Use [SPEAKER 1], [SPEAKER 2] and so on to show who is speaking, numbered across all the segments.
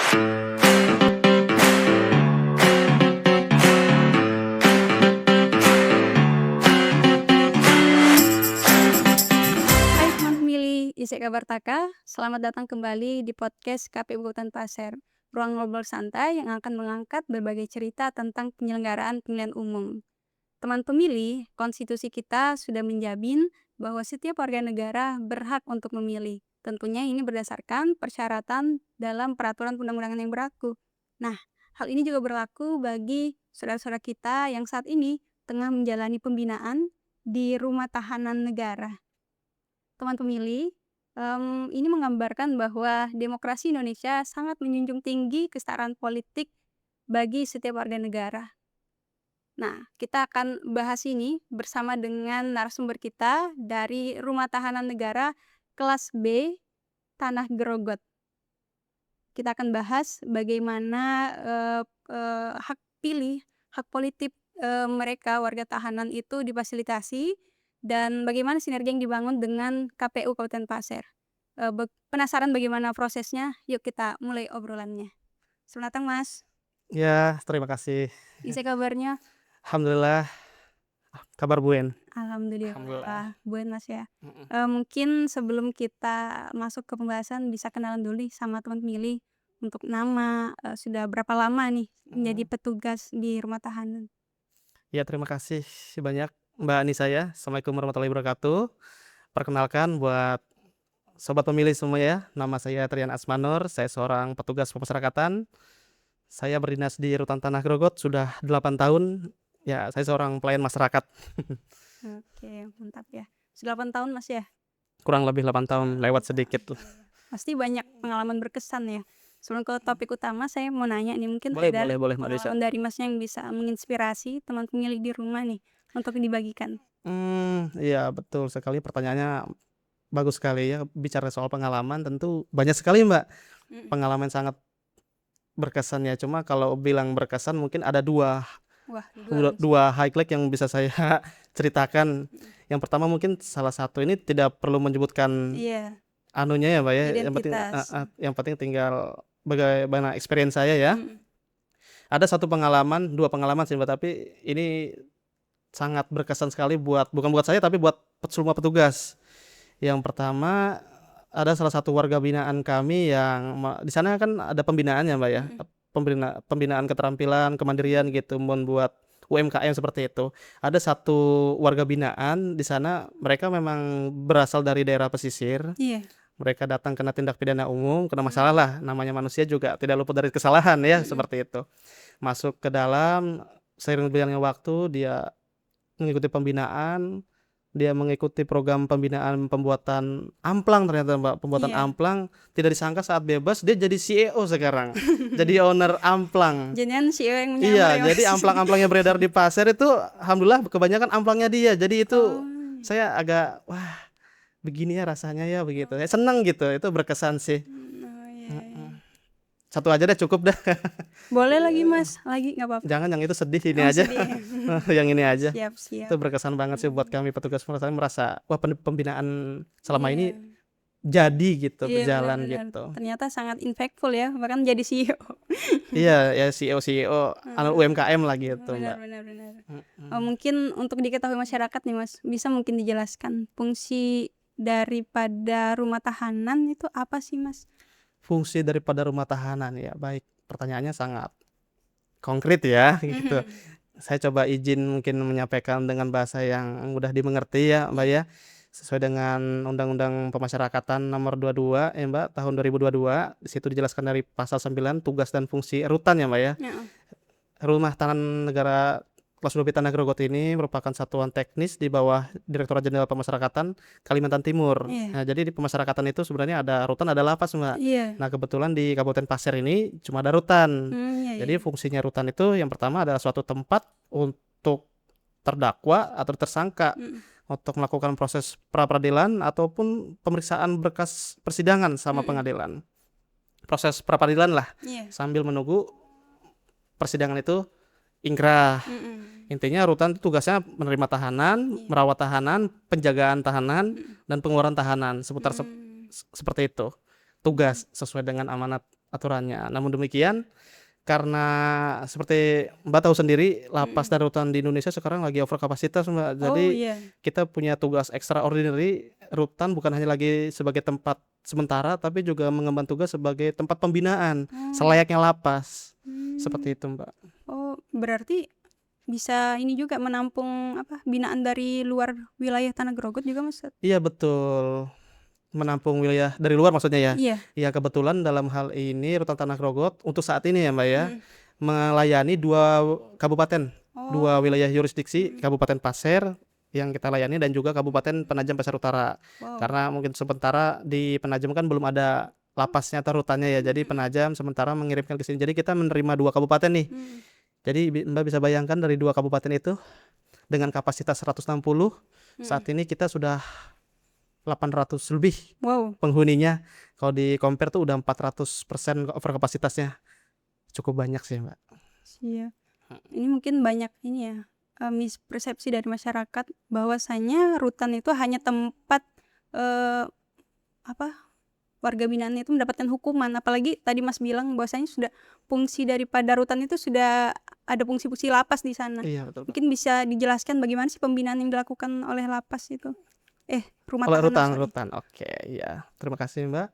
[SPEAKER 1] Hai teman pemilih ISEK Bartaka, selamat datang kembali di podcast KPU Kabupaten Pasir, ruang ngobrol santai yang akan mengangkat berbagai cerita tentang penyelenggaraan pemilihan umum. Teman pemilih, konstitusi kita sudah menjamin bahwa setiap warga negara berhak untuk memilih. Tentunya ini berdasarkan persyaratan dalam peraturan undang-undangan yang berlaku. Nah, hal ini juga berlaku bagi saudara-saudara kita yang saat ini tengah menjalani pembinaan di rumah tahanan negara. Teman pemilih, ini menggambarkan bahwa demokrasi Indonesia sangat menjunjung tinggi kesetaraan politik bagi setiap warga negara. Nah, kita akan bahas ini bersama dengan narasumber kita dari Rumah Tahanan Negara kelas B Tanah Grogot. Kita akan bahas bagaimana hak pilih, hak politik mereka warga tahanan itu difasilitasi dan bagaimana sinergi yang dibangun dengan KPU Kabupaten Pasir. Penasaran bagaimana prosesnya? Yuk kita mulai obrolannya. Selamat datang Mas.
[SPEAKER 2] Ya, terima kasih.
[SPEAKER 1] Bisa kabarnya?
[SPEAKER 2] Alhamdulillah, kabar buen.
[SPEAKER 1] Alhamdulillah. Buen Mas ya. Mungkin sebelum kita masuk ke pembahasan bisa kenalan dulu nih sama teman pemilih untuk nama, sudah berapa lama nih menjadi petugas di rumah tahanan?
[SPEAKER 2] Ya, terima kasih banyak Mbak Anissa ya. Assalamualaikum warahmatullahi wabarakatuh. Perkenalkan buat sobat pemilih semua ya, nama saya Trian Asmanur, saya seorang petugas pemasyarakatan. Saya berdinas di Rutan Tanah Grogot sudah 8 tahun. Ya, saya seorang pelayan masyarakat.
[SPEAKER 1] Oke, mantap ya. Sudah 8 tahun Mas ya?
[SPEAKER 2] Kurang lebih 8 tahun, lewat sedikit.
[SPEAKER 1] Pasti banyak pengalaman berkesan ya. Sebelum ke topik utama, saya mau nanya nih, mungkin
[SPEAKER 2] Boleh,
[SPEAKER 1] ada
[SPEAKER 2] Mbak Anissa.
[SPEAKER 1] pengalaman dari Masnya yang bisa menginspirasi teman pemilih di rumah nih untuk dibagikan.
[SPEAKER 2] Iya betul sekali, pertanyaannya bagus sekali ya. Bicara soal pengalaman tentu banyak sekali Mbak, pengalaman sangat berkesan ya. Cuma kalau bilang berkesan mungkin ada dua
[SPEAKER 1] Wah,
[SPEAKER 2] highlight yang bisa saya ceritakan. Yang pertama mungkin salah satu ini tidak perlu menyebutkan
[SPEAKER 1] Iya,
[SPEAKER 2] anunya ya Mbak ya.
[SPEAKER 1] identitas.
[SPEAKER 2] Yang penting tinggal bagaimana experience saya ya. Ada satu pengalaman, dua pengalaman sih Mbak, tapi ini sangat berkesan sekali bukan buat saya tapi buat semua petugas. Yang pertama ada salah satu warga binaan kami yang di sana kan ada pembinaannya Mbak ya. Pembinaan keterampilan, kemandirian gitu, membuat UMKM seperti itu. Ada satu warga binaan di sana, mereka memang berasal dari daerah pesisir.
[SPEAKER 1] Iya.
[SPEAKER 2] Mereka datang kena tindak pidana umum, kena masalah lah. Namanya manusia juga tidak luput dari kesalahan ya, seperti itu. Masuk ke dalam, seiring berjalannya waktu, dia mengikuti pembinaan, dia mengikuti program pembinaan pembuatan amplang ternyata Mbak, pembuatan
[SPEAKER 1] Iya.
[SPEAKER 2] amplang. Tidak disangka saat bebas dia jadi CEO sekarang. Jadi owner amplang.
[SPEAKER 1] Jadian CEO yang menyamar
[SPEAKER 2] Iya,
[SPEAKER 1] ya, Mas?
[SPEAKER 2] jadi amplang-amplang yang beredar di pasar itu alhamdulillah kebanyakan amplangnya dia. Jadi itu saya agak wah, begini ya rasanya ya begitu. Saya senang gitu. Itu berkesan sih.
[SPEAKER 1] Iya.
[SPEAKER 2] Satu aja deh cukup dah.
[SPEAKER 1] Boleh lagi Mas, lagi nggak apa-apa.
[SPEAKER 2] Jangan yang itu sedih, ini
[SPEAKER 1] Oh,
[SPEAKER 2] aja.
[SPEAKER 1] sedih.
[SPEAKER 2] Yang ini aja.
[SPEAKER 1] Siap.
[SPEAKER 2] Itu berkesan banget sih buat kami petugas pemasyarakatan, merasa wah pembinaan selama ini jadi gitu,
[SPEAKER 1] Iya,
[SPEAKER 2] berjalan
[SPEAKER 1] benar-benar.
[SPEAKER 2] gitu.
[SPEAKER 1] Ternyata sangat impactful ya, bahkan jadi CEO.
[SPEAKER 2] Iya, ya CEO UMKM lah gitu, Mbak.
[SPEAKER 1] Benar. Mungkin untuk diketahui masyarakat nih Mas, bisa mungkin dijelaskan fungsi daripada rumah tahanan itu apa sih Mas?
[SPEAKER 2] Fungsi daripada rumah tahanan ya, baik. Pertanyaannya sangat konkret ya gitu. Saya coba izin mungkin menyampaikan dengan bahasa yang mudah dimengerti ya Mbak ya. Sesuai dengan Undang-Undang Pemasyarakatan Nomor 22 ya Mbak, tahun 2022. Di situ dijelaskan dari pasal 9 tugas dan fungsi rutan ya Mbak ya. Rumah Tahanan Negara kelas 2 Tanah Grogot ini merupakan satuan teknis di bawah Direktorat Jenderal Pemasyarakatan Kalimantan Timur. Nah, jadi di pemasyarakatan itu sebenarnya ada rutan, ada lapas Mbak. Nah, kebetulan di Kabupaten Pasir ini cuma ada rutan. Jadi fungsinya rutan itu yang pertama adalah suatu tempat untuk terdakwa atau tersangka untuk melakukan proses pra-peradilan ataupun pemeriksaan berkas persidangan sama pengadilan. Proses pra-peradilan lah, sambil menunggu persidangan itu ingkrah. Intinya rutan itu tugasnya menerima tahanan, merawat tahanan, penjagaan tahanan, dan pengeluaran tahanan, seputar seperti itu. Tugas sesuai dengan amanat aturannya. Namun demikian, karena seperti Mbak tahu sendiri lapas
[SPEAKER 1] Mhm.
[SPEAKER 2] dan rutan di Indonesia sekarang lagi over kapasitas, Mbak. Jadi
[SPEAKER 1] Oh, iya.
[SPEAKER 2] kita punya tugas extraordinary, rutan bukan hanya lagi sebagai tempat sementara, tapi juga mengemban tugas sebagai tempat pembinaan,
[SPEAKER 1] Oh,
[SPEAKER 2] selayaknya lapas.
[SPEAKER 1] mmm.
[SPEAKER 2] Seperti itu, Mbak.
[SPEAKER 1] Oh, berarti bisa ini juga menampung, apa, binaan dari luar wilayah Tanah Grogol juga, Mas?
[SPEAKER 2] Iya betul, menampung wilayah dari luar maksudnya ya?
[SPEAKER 1] Iya.
[SPEAKER 2] Iya kebetulan dalam hal ini Rutan Tanah Grogol untuk saat ini ya, Mbak, ya,
[SPEAKER 1] Mhm.
[SPEAKER 2] melayani 2 kabupaten, 2
[SPEAKER 1] Oh.
[SPEAKER 2] wilayah yurisdiksi,
[SPEAKER 1] Mhm.
[SPEAKER 2] Kabupaten Pasir yang kita layani dan juga Kabupaten Penajam Pasir Utara.
[SPEAKER 1] Wow.
[SPEAKER 2] Karena mungkin sementara di Penajam kan belum ada lapasnya atau rutannya ya, jadi
[SPEAKER 1] Mhm.
[SPEAKER 2] Penajam sementara mengirimkan ke sini. Jadi kita menerima 2 kabupaten nih.
[SPEAKER 1] Mhm.
[SPEAKER 2] Jadi Mbak bisa bayangkan dari 2 kabupaten itu dengan kapasitas 160,
[SPEAKER 1] Mhm.
[SPEAKER 2] saat ini kita sudah 800 lebih
[SPEAKER 1] Wow.
[SPEAKER 2] penghuninya. Kalau di-compare tuh udah 400% over kapasitasnya. Cukup banyak sih, Mbak.
[SPEAKER 1] Iya. Ini mungkin banyak ini ya, mispersepsi dari masyarakat bahwasanya rutan itu hanya tempat, eee, apa, warga binaan itu mendapatkan hukuman. Apalagi tadi Mas bilang bahwasanya sudah fungsi daripada rutan itu sudah ada fungsi-fungsi lapas di sana.
[SPEAKER 2] Iya betul, Mbak.
[SPEAKER 1] Mungkin bisa dijelaskan bagaimana sih pembinaan yang dilakukan oleh lapas itu? Rumah
[SPEAKER 2] Kalau
[SPEAKER 1] tahanan,
[SPEAKER 2] rutan
[SPEAKER 1] sorry.
[SPEAKER 2] rutan, oke, iya. Terima kasih, Mbak.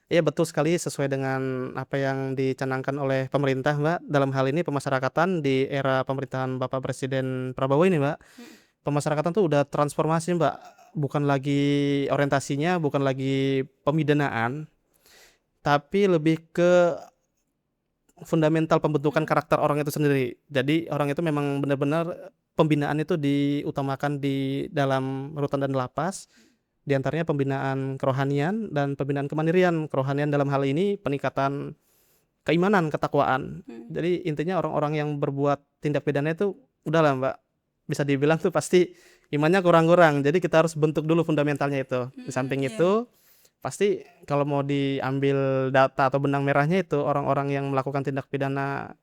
[SPEAKER 2] Iya betul sekali sesuai dengan apa yang dicanangkan oleh pemerintah, Mbak. Dalam hal ini pemasyarakatan di era pemerintahan Bapak Presiden Prabowo ini, Mbak.
[SPEAKER 1] Mhm.
[SPEAKER 2] Pemasyarakatan tuh udah transformasi, Mbak. Bukan lagi orientasinya bukan lagi pemidanaan, tapi lebih ke fundamental pembentukan
[SPEAKER 1] Mhm.
[SPEAKER 2] karakter orang itu sendiri. Jadi orang itu memang benar-benar pembinaan itu diutamakan di dalam rutan dan lapas, di antaranya pembinaan kerohanian dan pembinaan kemandirian. Kerohanian dalam hal ini peningkatan keimanan, ketakwaan.
[SPEAKER 1] Mhm.
[SPEAKER 2] Jadi intinya orang-orang yang berbuat tindak pidana itu udahlah, Mbak, bisa dibilang tuh pasti imannya kurang-kurang. Jadi kita harus bentuk dulu fundamentalnya itu. Di
[SPEAKER 1] Mhm,
[SPEAKER 2] samping
[SPEAKER 1] iya.
[SPEAKER 2] itu pasti kalau mau diambil data atau benang merahnya itu orang-orang yang melakukan tindak pidana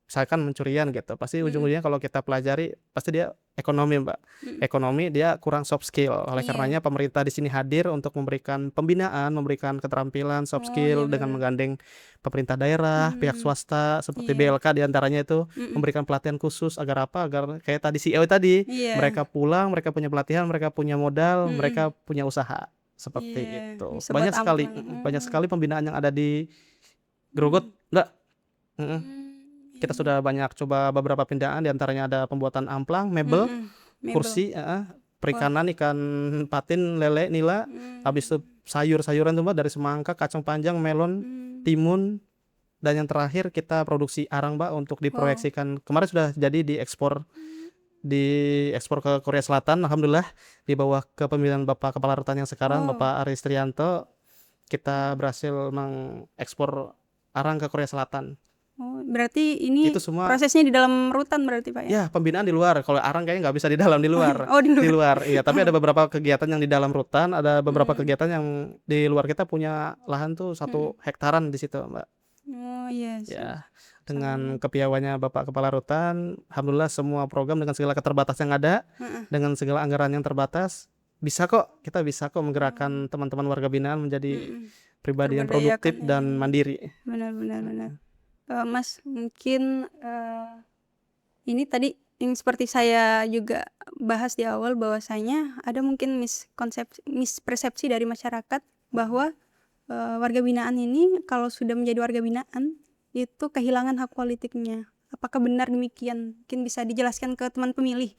[SPEAKER 2] misalkan pencurian gitu, pasti
[SPEAKER 1] Mhm.
[SPEAKER 2] ujung-ujungnya kalau kita pelajari pasti dia ekonomi, Mbak.
[SPEAKER 1] Mhm.
[SPEAKER 2] Ekonomi dia kurang soft skill. Oleh
[SPEAKER 1] Iya.
[SPEAKER 2] karenanya pemerintah di sini hadir untuk memberikan pembinaan, memberikan keterampilan soft
[SPEAKER 1] Oh, iya
[SPEAKER 2] skill dengan
[SPEAKER 1] benar.
[SPEAKER 2] menggandeng pemerintah daerah, pihak
[SPEAKER 1] Mhm.
[SPEAKER 2] swasta seperti
[SPEAKER 1] Iya.
[SPEAKER 2] BLK di antaranya itu
[SPEAKER 1] Mhm.
[SPEAKER 2] memberikan pelatihan khusus agar apa, agar kayak tadi CEO tadi,
[SPEAKER 1] Iya.
[SPEAKER 2] mereka pulang, mereka punya pelatihan, mereka punya modal, mereka
[SPEAKER 1] Mhm.
[SPEAKER 2] punya usaha, seperti
[SPEAKER 1] Iya,
[SPEAKER 2] itu.
[SPEAKER 1] bisa buat
[SPEAKER 2] Banyak sekali
[SPEAKER 1] amplang.
[SPEAKER 2] banyak sekali pembinaan yang ada di Grogot,
[SPEAKER 1] Mhm.
[SPEAKER 2] Mbak, mhm.
[SPEAKER 1] Iya
[SPEAKER 2] Kita
[SPEAKER 1] iya.
[SPEAKER 2] sudah banyak coba beberapa pindaan, di antaranya ada pembuatan amplang, mebel,
[SPEAKER 1] Mhm. Mebel.
[SPEAKER 2] kursi, heeh,
[SPEAKER 1] Wah.
[SPEAKER 2] perikanan, ikan patin, lele, nila, habis itu
[SPEAKER 1] Mmm.
[SPEAKER 2] sayur-sayuran tuh, Mbak, dari semangka, kacang panjang, melon,
[SPEAKER 1] Mmm.
[SPEAKER 2] timun, dan yang terakhir kita produksi arang, Mbak, untuk
[SPEAKER 1] Wow.
[SPEAKER 2] diproyeksikan kemarin sudah jadi diekspor ke Korea Selatan, alhamdulillah di bawah kepemimpinan Bapak Kepala Rutan yang sekarang,
[SPEAKER 1] Wow.
[SPEAKER 2] Bapak Aris Trianto, kita
[SPEAKER 1] Mhm.
[SPEAKER 2] berhasil mengekspor arang ke Korea Selatan.
[SPEAKER 1] Oh, berarti ini
[SPEAKER 2] Itu semua
[SPEAKER 1] prosesnya di dalam rutan berarti, Pak, ya?
[SPEAKER 2] ya, pembinaan di luar, kalau arang kayaknya nggak bisa di dalam, di
[SPEAKER 1] Oh
[SPEAKER 2] luar
[SPEAKER 1] oh di
[SPEAKER 2] di
[SPEAKER 1] luar?
[SPEAKER 2] luar, iya, tapi ada
[SPEAKER 1] Oh.
[SPEAKER 2] beberapa kegiatan yang di dalam rutan, ada beberapa
[SPEAKER 1] Mhm.
[SPEAKER 2] kegiatan yang di luar. Kita punya lahan tuh
[SPEAKER 1] Mhm.
[SPEAKER 2] 1 hektaran di situ, Mbak.
[SPEAKER 1] Oh, iya,
[SPEAKER 2] Ya, dengan
[SPEAKER 1] sama.
[SPEAKER 2] kepiawaiannya Bapak Kepala Rutan, alhamdulillah semua program dengan segala keterbatasan yang ada,
[SPEAKER 1] Heeh.
[SPEAKER 2] dengan segala anggaran yang terbatas, bisa kok, kita bisa kok
[SPEAKER 1] Oh.
[SPEAKER 2] menggerakkan teman-teman warga binaan menjadi
[SPEAKER 1] Mhm.
[SPEAKER 2] pribadi yang
[SPEAKER 1] Terberdayakan,
[SPEAKER 2] produktif
[SPEAKER 1] iya
[SPEAKER 2] dan
[SPEAKER 1] iya.
[SPEAKER 2] mandiri.
[SPEAKER 1] Benar benar benar.
[SPEAKER 2] Mhm.
[SPEAKER 1] Mas, mungkin, ini tadi yang seperti saya juga bahas di awal bahwasanya ada mungkin mispersepsi dari masyarakat bahwa, warga binaan ini kalau sudah menjadi warga binaan, itu kehilangan hak politiknya. Apakah benar demikian? Mungkin bisa dijelaskan ke teman pemilih.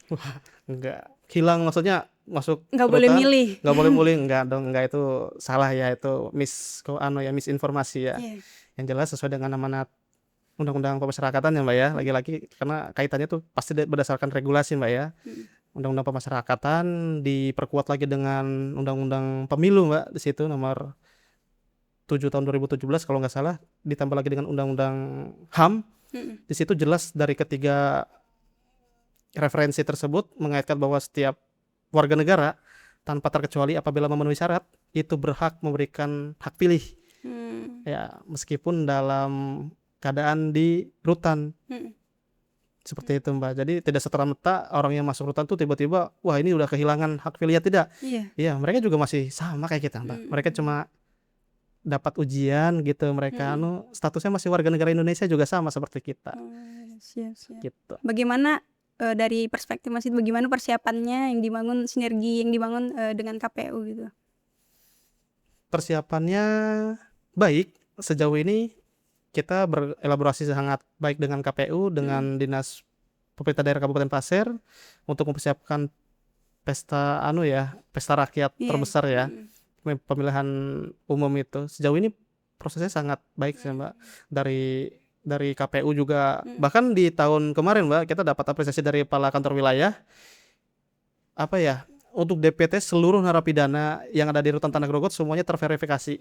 [SPEAKER 2] Enggak, hilang maksudnya masuk
[SPEAKER 1] Nggak boleh
[SPEAKER 2] rutan,
[SPEAKER 1] milih.
[SPEAKER 2] nggak boleh mulih, enggak dong, enggak, itu salah ya, itu misinformasi ya.
[SPEAKER 1] Iya.
[SPEAKER 2] Yang jelas sesuai dengan amanat Undang-Undang Pemasyarakatan ya, Mbak, ya,
[SPEAKER 1] Mhm.
[SPEAKER 2] lagi-lagi karena kaitannya tuh pasti berdasarkan regulasi, Mbak, ya.
[SPEAKER 1] Mhm.
[SPEAKER 2] Undang-Undang Pemasyarakatan diperkuat lagi dengan Undang-Undang Pemilu, Mbak, di situ nomor 7 tahun 2017 kalau nggak salah, ditambah lagi dengan Undang-Undang HAM,
[SPEAKER 1] Mhm.
[SPEAKER 2] di situ jelas dari ketiga referensi tersebut mengaitkan bahwa setiap warga negara tanpa terkecuali apabila memenuhi syarat itu berhak memberikan hak pilih
[SPEAKER 1] Mmm.
[SPEAKER 2] ya meskipun dalam keadaan di rutan
[SPEAKER 1] Mhm.
[SPEAKER 2] seperti itu, Mbak. Jadi tidak serta-merta orang yang masuk rutan tuh tiba-tiba wah ini udah kehilangan hak pilihnya, tidak.
[SPEAKER 1] Iya.
[SPEAKER 2] Iya, mereka juga masih sama kayak kita, Mbak. Mereka
[SPEAKER 1] Mhm.
[SPEAKER 2] cuma dapat ujian gitu, mereka statusnya masih warga negara Indonesia juga sama seperti kita,
[SPEAKER 1] Oh, siap.
[SPEAKER 2] gitu.
[SPEAKER 1] Bagaimana, dari perspektif Mas itu bagaimana persiapannya yang dibangun, sinergi yang dibangun, dengan KPU gitu?
[SPEAKER 2] Persiapannya baik, sejauh ini kita berelaborasi sangat baik dengan KPU, dengan Dinas Pemerintah Daerah Kabupaten Pasir untuk mempersiapkan pesta pesta rakyat
[SPEAKER 1] Iya,
[SPEAKER 2] terbesar ya, pemilihan umum itu. Sejauh ini prosesnya sangat baik sih, Mbak. Dari KPU juga, bahkan di tahun kemarin, Mbak, kita dapat apresiasi dari kepala kantor wilayah, untuk DPT seluruh narapidana yang ada di Rutan Tanah Grogot semuanya terverifikasi.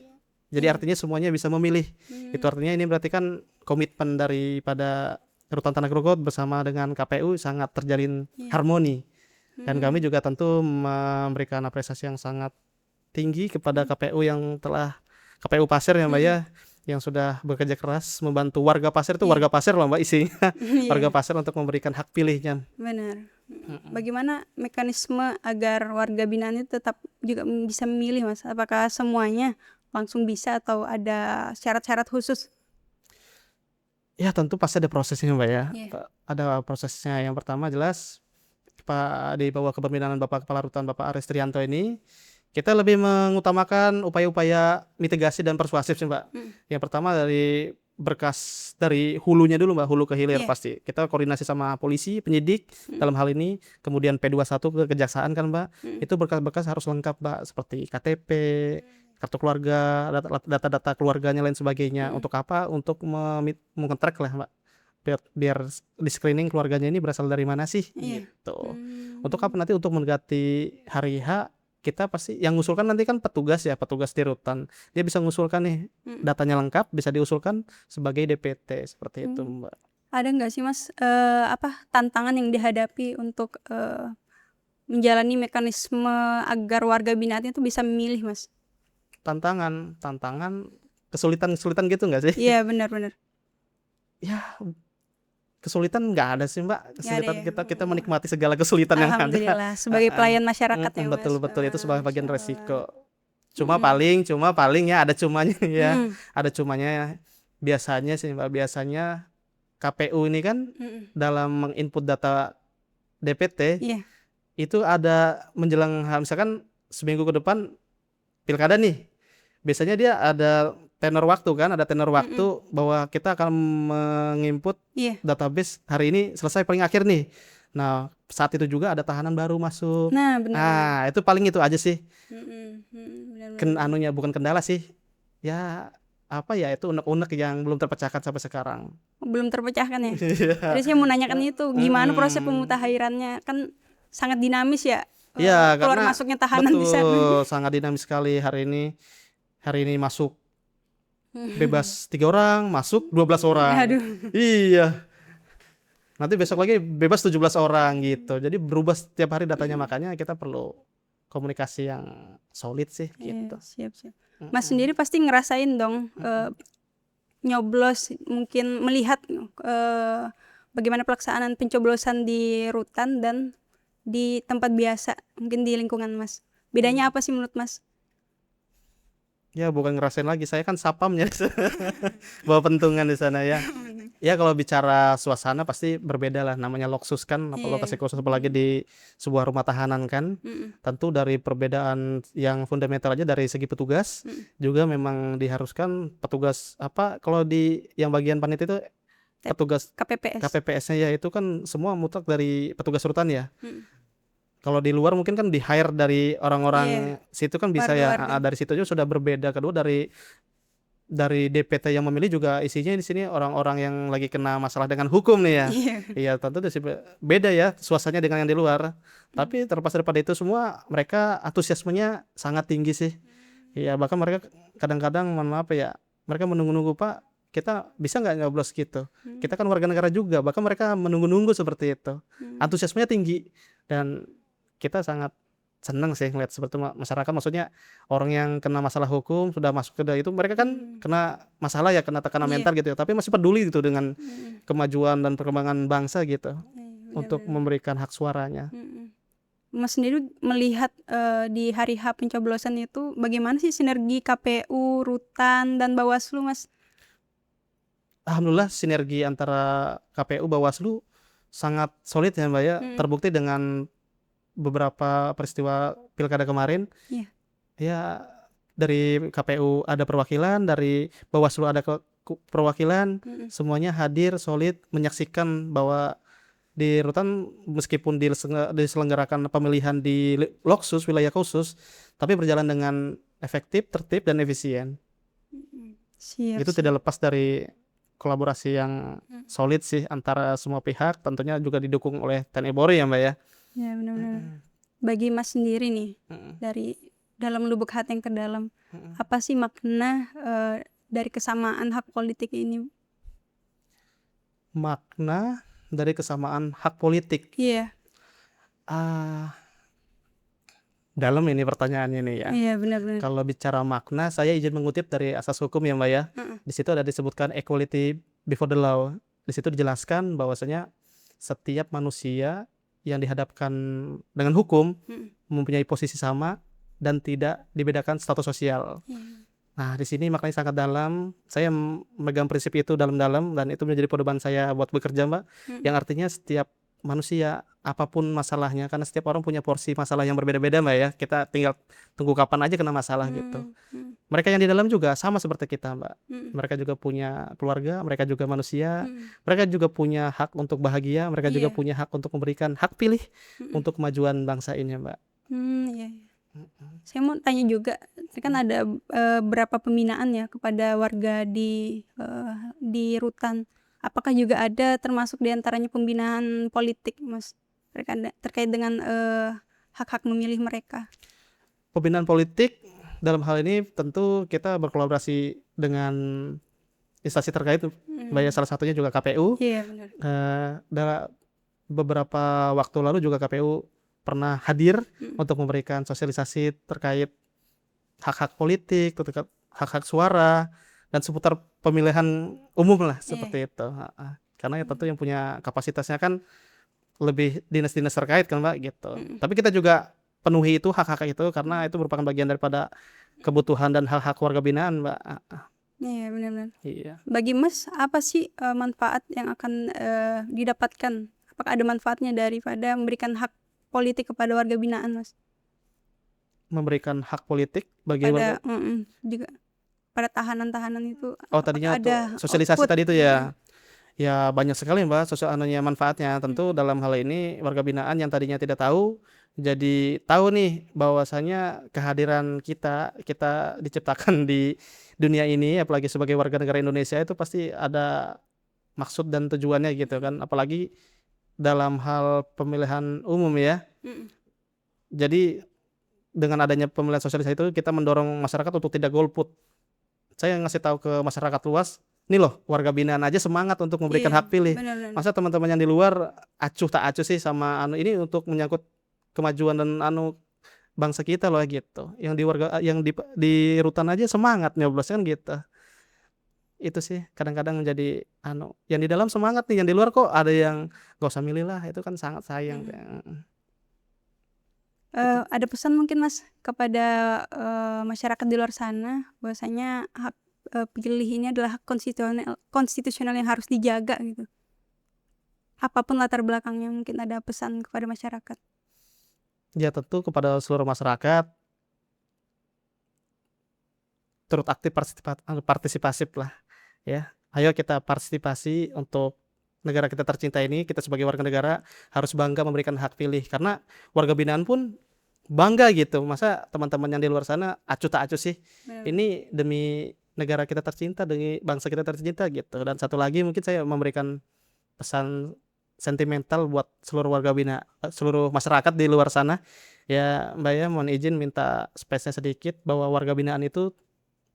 [SPEAKER 2] Jadi artinya semuanya bisa memilih. Itu artinya ini berarti kan komitmen daripada Rutan Tanah Grogot bersama dengan KPU sangat terjalin harmoni. Dan kami juga tentu memberikan apresiasi yang sangat tinggi kepada KPU Pasir ya, Mbak ya, yang sudah bekerja keras membantu warga Pasir, itu warga Pasir loh, Mbak, isinya. Warga Pasir untuk memberikan hak pilihnya.
[SPEAKER 1] Benar. Bagaimana mekanisme agar warga binaan itu tetap juga bisa memilih, Mas? Apakah semuanya langsung bisa atau ada syarat-syarat khusus?
[SPEAKER 2] Ya tentu pasti ada prosesnya, Mbak ya.
[SPEAKER 1] Iya.
[SPEAKER 2] Ada prosesnya. Yang pertama jelas di bawah kepemimpinan Bapak Kepala Rutan Bapak Aris Trianto ini, kita lebih mengutamakan upaya-upaya mitigasi dan persuasif sih, Mbak. Yang pertama dari hulunya dulu, Mbak, hulu ke hilir pasti. Kita koordinasi sama polisi, penyidik dalam hal ini, kemudian P21 ke kejaksaan kan, Mbak. Itu berkas-berkas harus lengkap, Mbak, seperti KTP, kartu keluarga, data-data keluarganya lain sebagainya. Untuk apa? Untuk meng-track lah, Mbak. Biar di screening keluarganya ini berasal dari mana sih, gitu. Untuk apa? Nanti untuk mendekati hari H, kita pasti yang ngusulkan nanti kan petugas di rutan. Dia bisa ngusulkan nih, datanya lengkap, bisa diusulkan sebagai DPT seperti itu, Mbak.
[SPEAKER 1] Ada nggak sih, Mas, tantangan yang dihadapi untuk, menjalani mekanisme agar warga binaan itu bisa memilih, Mas?
[SPEAKER 2] Tantangan kesulitan gitu nggak sih?
[SPEAKER 1] Iya, benar.
[SPEAKER 2] Ya, kesulitan nggak ada sih, Mbak. Kesulitan
[SPEAKER 1] ya?
[SPEAKER 2] kita menikmati segala kesulitan yang ada.
[SPEAKER 1] Alhamdulillah, sebagai pelayan masyarakat ya, Mas?
[SPEAKER 2] Betul, itu sebagai bagian
[SPEAKER 1] Masya Allah.
[SPEAKER 2] resiko. Cuma paling ya ada cumanya ya. Ada cumanya biasanya sih, Mbak, KPU ini kan dalam menginput data DPT
[SPEAKER 1] Iya.
[SPEAKER 2] itu ada menjelang misalkan seminggu ke depan pilkada nih. Biasanya dia ada tenor waktu bahwa kita akan menginput database hari ini selesai paling akhir nih. Nah, saat itu juga ada tahanan baru masuk.
[SPEAKER 1] Nah, benar.
[SPEAKER 2] Nah, itu paling itu aja sih.
[SPEAKER 1] Benar.
[SPEAKER 2] Bukan kendala sih. Ya, itu unek-unek yang belum terpecahkan sampai sekarang.
[SPEAKER 1] Belum terpecahkan ya? Jadi saya mau nanyakan itu, gimana proses pemutahirannya? Kan sangat dinamis ya?
[SPEAKER 2] Iya,
[SPEAKER 1] keluar
[SPEAKER 2] karena
[SPEAKER 1] masuknya tahanan di sana.
[SPEAKER 2] betul, sangat dinamis sekali hari ini masuk bebas 3 orang, masuk 12 orang.
[SPEAKER 1] Aduh.
[SPEAKER 2] Iya. Nanti besok lagi bebas 17 orang gitu. Jadi berubah setiap hari datanya, makanya kita perlu komunikasi yang solid sih gitu.
[SPEAKER 1] Siap. Mas sendiri pasti ngerasain dong nyoblos, mungkin melihat bagaimana pelaksanaan pencoblosan di rutan dan di tempat biasa, mungkin di lingkungan Mas. Bedanya apa sih menurut Mas?
[SPEAKER 2] Ya bukan ngerasain lagi, saya kan sapamnya bawa pentungan di sana ya. Ya kalau bicara suasana pasti berbeda lah, namanya loksus kan, lokasi khusus apalagi di sebuah rumah tahanan kan. Tentu dari perbedaan yang fundamental aja dari segi petugas, juga memang diharuskan petugas kalau di yang bagian panitia itu petugas KPPS-nya ya, itu kan semua mutlak dari petugas rutan ya. Kalau di luar mungkin kan di hire dari orang-orang situ kan bisa dari situ aja sudah berbeda. Kedua dari DPT yang memilih juga isinya di sini orang-orang yang lagi kena masalah dengan hukum nih ya. Iya, tentu beda ya suasananya dengan yang di luar. Tapi terlepas daripada itu semua, mereka antusiasmenya sangat tinggi sih. Iya, bahkan mereka kadang-kadang mereka menunggu-nunggu, Pak, kita bisa nggak nyoblos gitu. Kita kan warga negara juga, bahkan mereka menunggu-nunggu seperti itu. Antusiasmenya tinggi dan kita sangat senang sih ngeliat seperti masyarakat, maksudnya orang yang kena masalah hukum sudah masuk ke itu, mereka kan kena masalah ya, kena tekanan mental gitu ya, tapi masih peduli gitu dengan kemajuan dan perkembangan bangsa gitu, untuk memberikan hak suaranya.
[SPEAKER 1] Mas sendiri melihat, di hari H pencoblosan itu bagaimana sih sinergi KPU, Rutan, dan Bawaslu, Mas?
[SPEAKER 2] Alhamdulillah sinergi antara KPU, Bawaslu sangat solid ya, Mbak, ya,
[SPEAKER 1] Mhm,
[SPEAKER 2] terbukti dengan beberapa peristiwa pilkada kemarin.
[SPEAKER 1] iya,
[SPEAKER 2] Ya, dari KPU ada perwakilan, dari Bawaslu ada perwakilan,
[SPEAKER 1] mhm,
[SPEAKER 2] semuanya hadir solid menyaksikan bahwa di Rutan meskipun diselenggarakan pemilihan di Loksus, wilayah khusus, tapi berjalan dengan efektif, tertib, dan efisien.
[SPEAKER 1] mhm. Siap
[SPEAKER 2] Itu
[SPEAKER 1] siap,
[SPEAKER 2] tidak lepas dari kolaborasi yang
[SPEAKER 1] mhm,
[SPEAKER 2] solid sih antara semua pihak, tentunya juga didukung oleh TNI Polri ya, Mbak, ya.
[SPEAKER 1] iya bener bener.
[SPEAKER 2] Mhm,
[SPEAKER 1] Bagi Mas sendiri nih,
[SPEAKER 2] mhm,
[SPEAKER 1] dari dalam lubuk hati yang terdalam,
[SPEAKER 2] mhm.
[SPEAKER 1] apa sih makna, dari kesamaan hak politik ini?
[SPEAKER 2] Makna dari kesamaan hak politik.
[SPEAKER 1] Iya
[SPEAKER 2] Ah, dalam ini pertanyaannya nih ya.
[SPEAKER 1] iya, bener bener,
[SPEAKER 2] Kalau bicara makna, saya izin mengutip dari asas hukum ya, Mbak, ya.
[SPEAKER 1] heeh,
[SPEAKER 2] Di situ ada disebutkan equality before the law. Di situ dijelaskan bahwasanya setiap manusia yang dihadapkan dengan hukum
[SPEAKER 1] mhm,
[SPEAKER 2] mempunyai posisi sama dan tidak dibedakan status sosial.
[SPEAKER 1] iya,
[SPEAKER 2] Nah, di sini maknanya sangat dalam. Saya memegang prinsip itu dalam-dalam dan itu menjadi pedoman saya buat bekerja, Mbak.
[SPEAKER 1] mhm,
[SPEAKER 2] Yang artinya setiap manusia, apapun masalahnya, karena setiap orang punya porsi masalah yang berbeda-beda, Mbak, ya. Kita tinggal tunggu kapan aja kena masalah gitu.
[SPEAKER 1] mhm,
[SPEAKER 2] Mereka yang di dalam juga sama seperti kita, Mbak.
[SPEAKER 1] mhm,
[SPEAKER 2] Mereka juga punya keluarga, mereka juga manusia,
[SPEAKER 1] mhm,
[SPEAKER 2] mereka juga punya hak untuk bahagia, mereka juga
[SPEAKER 1] iya,
[SPEAKER 2] punya hak untuk memberikan hak pilih
[SPEAKER 1] mhm,
[SPEAKER 2] untuk kemajuan bangsa ini, Mbak.
[SPEAKER 1] iya iya.
[SPEAKER 2] Mhm,
[SPEAKER 1] Saya mau tanya juga, kan
[SPEAKER 2] mhm.
[SPEAKER 1] ada, berapa pembinaan ya kepada warga di Rutan. Apakah juga ada termasuk di antaranya pembinaan politik, Mas? Terkait dengan, hak-hak memilih mereka?
[SPEAKER 2] Pembinaan politik dalam hal ini tentu kita berkolaborasi dengan instansi terkait, Mbak, ya,
[SPEAKER 1] Mhm.
[SPEAKER 2] salah satunya juga KPU.
[SPEAKER 1] Iya bener.
[SPEAKER 2] Dalam beberapa waktu lalu juga KPU pernah hadir
[SPEAKER 1] Mhm
[SPEAKER 2] untuk memberikan sosialisasi terkait hak-hak politik, terkait hak-hak suara, dan seputar pemilihan umum lah
[SPEAKER 1] iya.
[SPEAKER 2] seperti itu, heeh. Karena ya tentu
[SPEAKER 1] Mmm,
[SPEAKER 2] yang punya kapasitasnya kan lebih dinas-dinas terkait kan, Mbak, gitu.
[SPEAKER 1] mhm
[SPEAKER 2] Tapi kita juga penuhi itu, hak-hak itu, karena
[SPEAKER 1] mhm.
[SPEAKER 2] itu merupakan bagian daripada kebutuhan dan hak-hak warga binaan, Mbak, heeh,
[SPEAKER 1] Iya bener bener.
[SPEAKER 2] iya.
[SPEAKER 1] Bagi Mas, apa sih, manfaat yang akan, didapatkan? Apakah ada manfaatnya daripada memberikan hak politik kepada warga binaan, Mas?
[SPEAKER 2] Memberikan hak politik bagi warga.
[SPEAKER 1] Kepada juga pada tahanan-tahanan itu
[SPEAKER 2] Oh,
[SPEAKER 1] apakah
[SPEAKER 2] tadinya
[SPEAKER 1] ada
[SPEAKER 2] untuk sosialisasi
[SPEAKER 1] output?
[SPEAKER 2] tadi itu
[SPEAKER 1] Mhm
[SPEAKER 2] ya? Ya banyak sekali, Mbak, manfaatnya. Tentu
[SPEAKER 1] mhm
[SPEAKER 2] dalam hal ini warga binaan yang tadinya tidak tahu, jadi tahu nih bahwasanya kehadiran kita, kita diciptakan di dunia ini, apalagi sebagai warga negara Indonesia itu pasti ada maksud dan tujuannya gitu
[SPEAKER 1] mhm
[SPEAKER 2] kan, apalagi dalam hal pemilihan umum ya.
[SPEAKER 1] mhm.
[SPEAKER 2] Jadi dengan adanya pemilihan sosialisasi itu kita mendorong masyarakat untuk tidak golput. Saya ngasih tahu ke masyarakat luas, "Nih loh, warga binaan aja semangat untuk memberikan
[SPEAKER 1] Iya,
[SPEAKER 2] hak pilih.
[SPEAKER 1] bener bener.
[SPEAKER 2] Masa teman-teman yang di luar acuh tak acuh sih sama ini untuk menyangkut kemajuan dan bangsa kita loh," gitu. Yang di rutan aja semangat nyoblos kan gitu. Itu sih kadang-kadang menjadi yang di dalam semangat nih, yang di luar kok ada yang, "Nggak usah milih lah," itu kan sangat sayang,
[SPEAKER 1] Mhm.
[SPEAKER 2] heeh, itu.
[SPEAKER 1] Ada pesan mungkin Mas kepada, masyarakat di luar sana bahwasanya hak, pilih ini adalah hak konstitusional konstitusional yang harus dijaga gitu. Apapun latar belakangnya mungkin ada pesan kepada masyarakat.
[SPEAKER 2] Ya tentu kepada seluruh masyarakat turut aktif partisipatif lah. Ya, ayo kita partisipasi untuk negara kita tercinta ini, kita sebagai warga negara harus bangga memberikan hak pilih, karena warga binaan pun bangga gitu, masa teman-teman yang di luar sana acuh tak acuh sih,
[SPEAKER 1] Bener bener.
[SPEAKER 2] ini demi negara kita tercinta, demi bangsa kita tercinta gitu. Dan satu lagi mungkin saya memberikan pesan sentimental buat seluruh masyarakat di luar sana, ya Mbak, ya, mohon izin minta space-nya sedikit bahwa warga binaan itu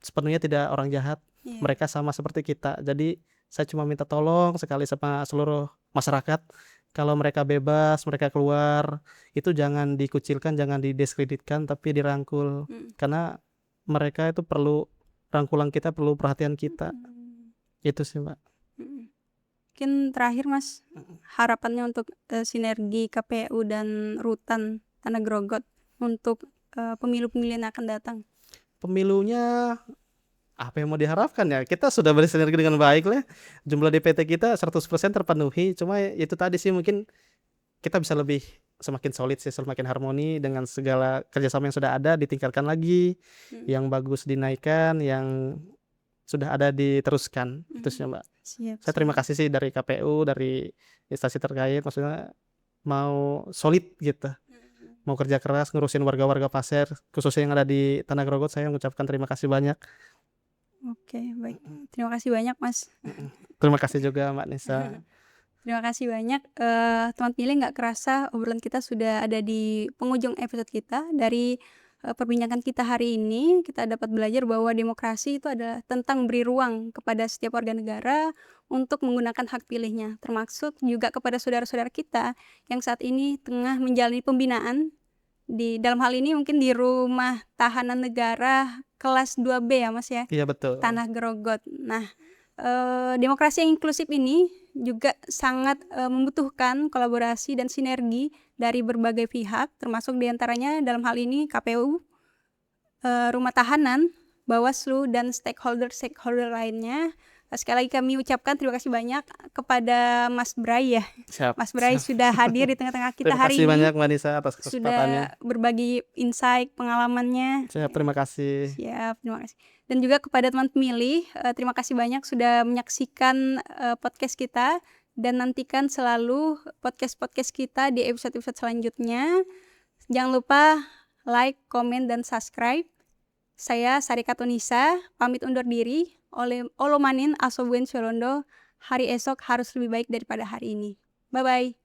[SPEAKER 2] sepenuhnya tidak orang jahat,
[SPEAKER 1] Iya.
[SPEAKER 2] mereka sama seperti kita. Jadi saya cuma minta tolong sekali sama seluruh masyarakat, kalau mereka bebas, mereka keluar, itu jangan dikucilkan, jangan didiskreditkan, tapi dirangkul.
[SPEAKER 1] Mhm
[SPEAKER 2] Karena mereka itu perlu rangkulan kita, perlu perhatian kita.
[SPEAKER 1] mhm
[SPEAKER 2] Itu sih, Mbak.
[SPEAKER 1] mhm. Mungkin terakhir Mas,
[SPEAKER 2] Mhm.
[SPEAKER 1] harapannya untuk, sinergi KPU dan Rutan. Tanah Grogot untuk pemilu-pemilu yang akan datang?
[SPEAKER 2] Pemilunya apa yang mau diharapkan ya? Kita sudah bersinergi dengan baik lah. Jumlah DPT kita 100% terpenuhi. Cuma itu tadi sih, mungkin kita bisa lebih semakin solid sih, semakin harmoni dengan segala kerjasama yang sudah ada ditingkatkan lagi, yang bagus dinaikkan, yang sudah ada diteruskan. Itu sih Mbak.
[SPEAKER 1] Siap,
[SPEAKER 2] Saya terima
[SPEAKER 1] siap.
[SPEAKER 2] kasih sih dari KPU, dari instansi terkait, maksudnya mau solid gitu, mau kerja keras ngurusin warga-warga Pasir, khususnya yang ada di Tanah Grogot. Saya mengucapkan terima kasih banyak.
[SPEAKER 1] Oke, baik. Terima kasih banyak, Mas.
[SPEAKER 2] Terima kasih juga Mbak Nisa.
[SPEAKER 1] Terima kasih banyak, teman pilih, nggak kerasa obrolan kita sudah ada di penghujung episode kita. Dari perbincangan kita hari ini, kita dapat belajar bahwa demokrasi itu adalah tentang beri ruang kepada setiap warga negara untuk menggunakan hak pilihnya, termasuk juga kepada saudara-saudara kita yang saat ini tengah menjalani pembinaan dalam hal ini mungkin di rumah tahanan negara kelas 2B ya Mas ya,
[SPEAKER 2] Iya betul.
[SPEAKER 1] Tanah Grogot. Nah, demokrasi yang inklusif ini juga sangat membutuhkan kolaborasi dan sinergi dari berbagai pihak, termasuk diantaranya dalam hal ini KPU, rumah tahanan, Bawaslu, dan stakeholder lainnya. Sekali lagi kami ucapkan terima kasih banyak kepada Mas Bray ya.
[SPEAKER 2] Siap.
[SPEAKER 1] Mas Bray sudah hadir di tengah-tengah kita
[SPEAKER 2] Terima
[SPEAKER 1] hari
[SPEAKER 2] kasih
[SPEAKER 1] ini.
[SPEAKER 2] banyak Mbak Nisa atas kesempatannya.
[SPEAKER 1] Sudah berbagi insight pengalamannya.
[SPEAKER 2] Siap, terima kasih.
[SPEAKER 1] Siap, terima kasih. Dan juga kepada teman pemilih, terima kasih banyak sudah menyaksikan podcast kita, dan nantikan selalu podcast-podcast kita di episode-episode selanjutnya. Jangan lupa like, komen, dan subscribe. Saya Sarika Tunisa, pamit undur diri. Olomanin asobuen solondo, hari esok harus lebih baik daripada hari ini. Bye-bye.